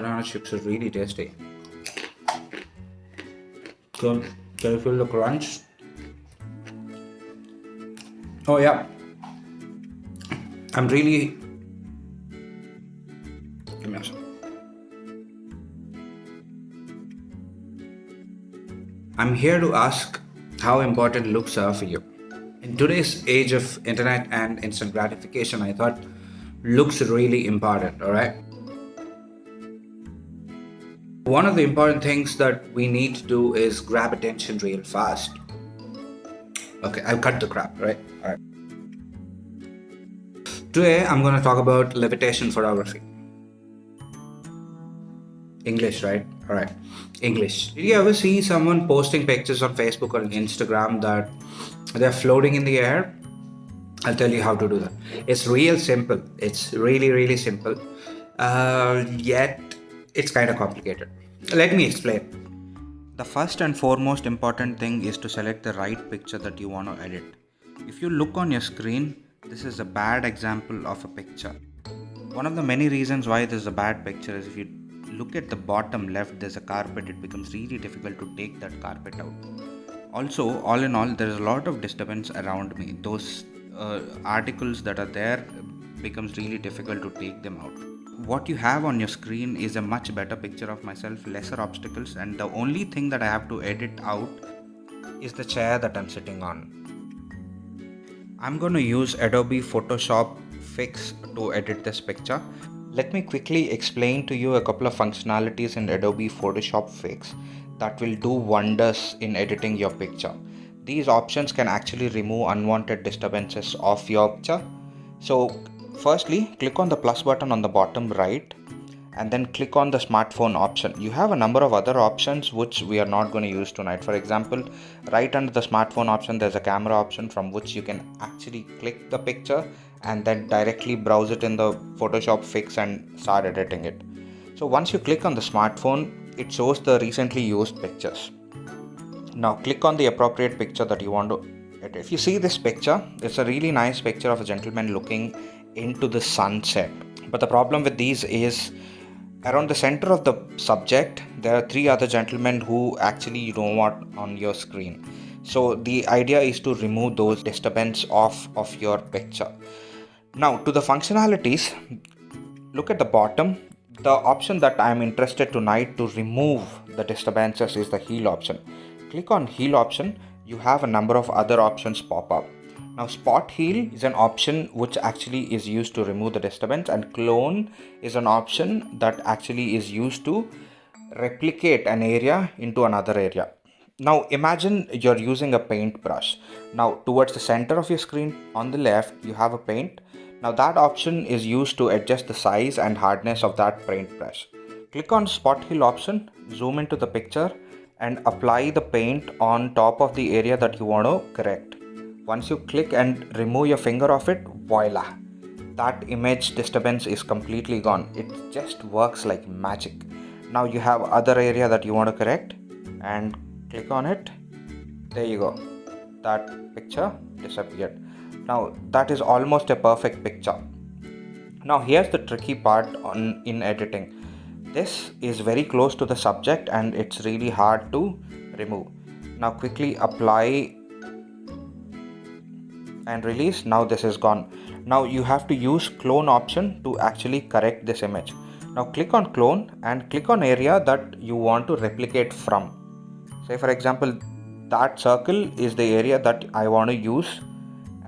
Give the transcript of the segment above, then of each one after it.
banana chips are really tasty. Can you feel the crunch? Oh yeah, I'm really. Give me a second. I'm here to ask how important looks are for you. In today's age of internet and instant gratification, I thought looks are really important, alright? One of the important things that we need to do is grab attention real fast. Okay, I'll cut the crap, right? Alright. Today I'm going to talk about levitation photography. English, right? Alright. English. Did you ever see someone posting pictures on Facebook or Instagram that they're floating in the air? I'll tell you how to do that. It's real simple. It's really, really simple. Yet, it's kind of complicated. Let me explain. The first and foremost important thing is to select the right picture that you want to edit. If you look on your screen, this is a bad example of a picture. One of the many reasons why this is a bad picture is if you look at the bottom left, there's a carpet. It becomes really difficult to take that carpet out. Also, all in all, there is a lot of disturbance around me. Those articles that are there becomes really difficult to take them out. What you have on your screen is a much better picture of myself, lesser obstacles, and the only thing that I have to edit out is the chair that I'm sitting on. I'm going to use Adobe Photoshop Fix to edit this picture. Let me quickly explain to you a couple of functionalities in Adobe Photoshop Fix that will do wonders in editing your picture. These options can actually remove unwanted disturbances of your picture. So firstly, click on the plus button on the bottom right and then click on the smartphone option. You have a number of other options which we are not going to use tonight. For example, right under the smartphone option, there's a camera option from which you can actually click the picture and then directly browse it in the Photoshop Fix and start editing it. So once you click on the smartphone, it shows the recently used pictures. Now click on the appropriate picture that you want to edit. If you see this picture, it's a really nice picture of a gentleman looking into the sunset. But the problem with these is around the center of the subject, there are three other gentlemen who actually you don't want on your screen. So the idea is to remove those disturbance of your picture. Now to the functionalities, look at the bottom. The option that I am interested tonight to remove the disturbances is the heal option. Click on heal option. You have a number of other options pop up. Now spot heal is an option which actually is used to remove the disturbance, and clone is an option that actually is used to replicate an area into another area. Now imagine you're using a paintbrush. Now towards the center of your screen on the left you have a paint. Now that option is used to adjust the size and hardness of that paintbrush. Click on spot heal option, zoom into the picture and apply the paint on top of the area that you want to correct. Once you click and remove your finger off it, voila! That image disturbance is completely gone. It just works like magic. Now you have other area that you want to correct and click on it. There you go. That picture disappeared. Now that is almost a perfect picture. Now here's the tricky part in editing. This is very close to the subject and it's really hard to remove. Now quickly apply and release. Now this is gone. Now you have to use clone option to actually correct this image. Now click on clone and click on area that you want to replicate from. Say for example, that circle is the area that I want to use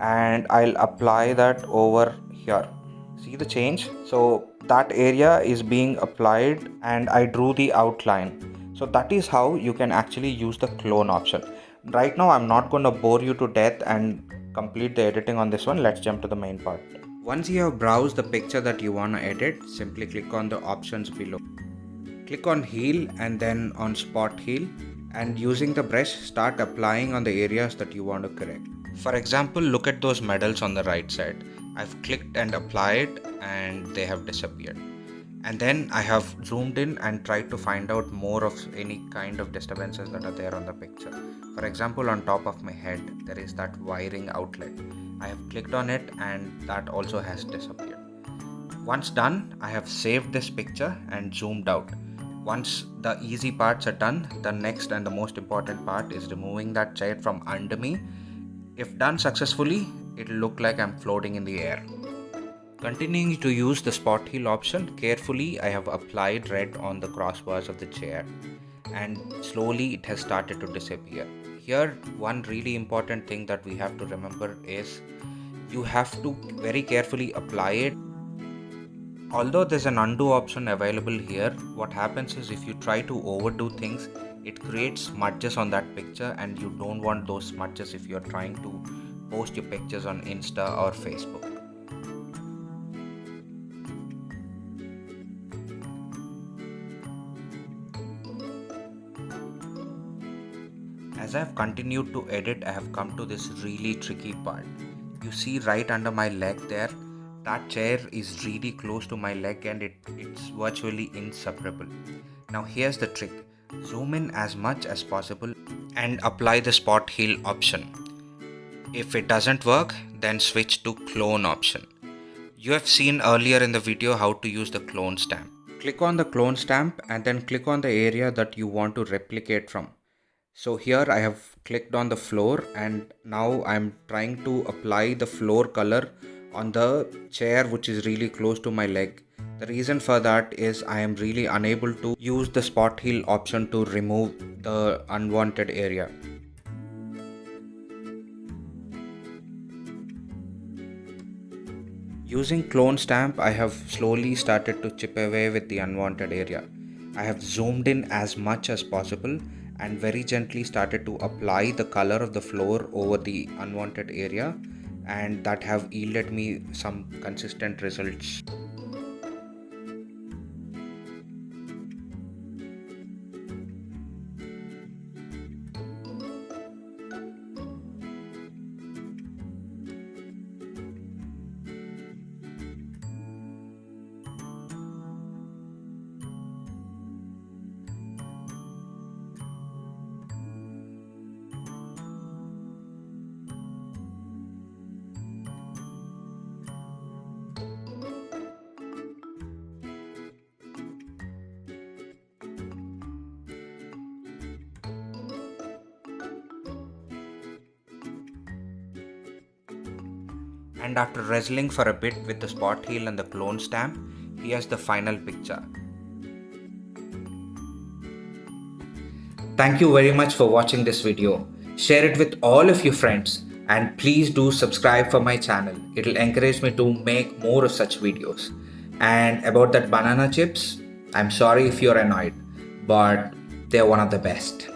and I'll apply that over here. See the change? So that area is being applied and I drew the outline. So that is how you can actually use the clone option. Right now I'm not going to bore you to death and complete the editing on this one. Let's jump to the main part. Once you have browsed the picture that you want to edit, simply click on the options below. Click on heal and then on spot heal, and using the brush start applying on the areas that you want to correct. For example, look at those medals on the right side. I've clicked and applied and they have disappeared. And then I have zoomed in and tried to find out more of any kind of disturbances that are there on the picture. For example, on top of my head, there is that wiring outlet. I have clicked on it and that also has disappeared. Once done, I have saved this picture and zoomed out. Once the easy parts are done, the next and the most important part is removing that chair from under me. If done successfully, it'll look like I'm floating in the air. Continuing to use the spot heal option, carefully I have applied red on the crossbars of the chair and slowly it has started to disappear. Here, one really important thing that we have to remember is you have to very carefully apply it. Although there's an undo option available here, what happens is if you try to overdo things, it creates smudges on that picture and you don't want those smudges if you're trying to post your pictures on Insta or Facebook. As I have continued to edit, I have come to this really tricky part. You see right under my leg there, that chair is really close to my leg and it's virtually inseparable. Now here's the trick. Zoom in as much as possible and apply the spot heal option. If it doesn't work, then switch to clone option. You have seen earlier in the video how to use the clone stamp. Click on the clone stamp and then click on the area that you want to replicate from. So here I have clicked on the floor and now I'm trying to apply the floor color on the chair which is really close to my leg. The reason for that is I am really unable to use the spot heal option to remove the unwanted area. Using clone stamp, I have slowly started to chip away with the unwanted area. I have zoomed in as much as possible and very gently started to apply the color of the floor over the unwanted area, and that have yielded me some consistent results. And after wrestling for a bit with the spot heal and the clone stamp, here's the final picture. Thank you very much for watching this video. Share it with all of your friends and please do subscribe for my channel. It'll encourage me to make more of such videos. And about that banana chips, I'm sorry if you're annoyed, but they're one of the best.